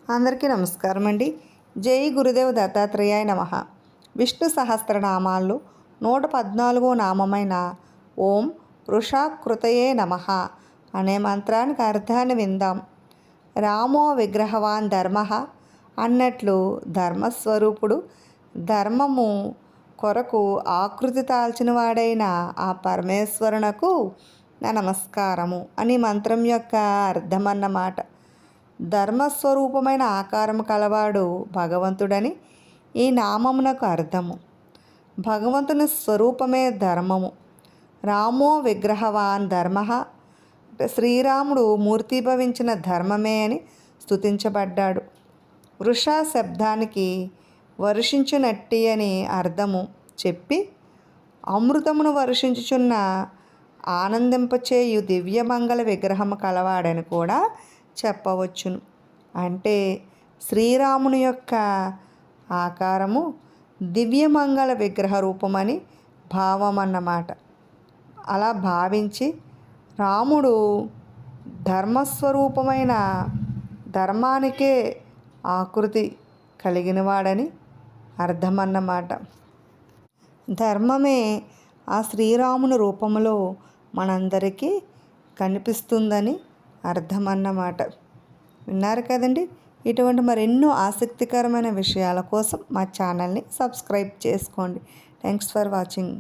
అందరికీ నమస్కారం అండి. జై గురుదేవ్ దత్తాత్రేయాయ నమః. విష్ణు సహస్రనామాల్లో 114వ నామమైన ఓం వృషాకృతయే నమః అనే మంత్రానికి అర్థాన్ని విందాం. రామో విగ్రహవాన్ ధర్మః అన్నట్లు ధర్మస్వరూపుడు, ధర్మము కొరకు ఆకృతి తాల్చిన వాడైన ఆ పరమేశ్వరునకు నా నమస్కారము అని మంత్రం యొక్క అర్థం అన్నమాట. ధర్మస్వరూపమైన ఆకారం కలవాడు భగవంతుడని ఈ నామమునకు అర్థము. భగవంతుని స్వరూపమే ధర్మము. రామో విగ్రహవాన్ ధర్మః అంటే శ్రీరాముడు మూర్తిభవించిన ధర్మమే అని స్తుతించబడ్డాడు. వృష శబ్దానికి వర్షించునట్టి అని అర్థము చెప్పి అమృతమును వర్షించుచున్న ఆనందింపచేయు దివ్యమంగళ విగ్రహము కలవాడని కూడా చెప్పవచ్చును. అంటే శ్రీరాముని యొక్క ఆకారము దివ్యమంగళ విగ్రహ రూపమని భావం అన్నమాట. అలా భావించి రాముడు ధర్మస్వరూపమైన ధర్మానికే ఆకృతి కలిగినవాడని అర్థం అన్నమాట. ధర్మమే ఆ శ్రీరాముని రూపంలో మనందరికీ కనిపిస్తుందని అర్థం అన్నమాట. విన్నారు కదండి. ఇటువంటి మరెన్నో ఆసక్తికరమైన విషయాల కోసం మా ఛానల్ని సబ్స్క్రైబ్ చేసుకోండి. Thanks for watching.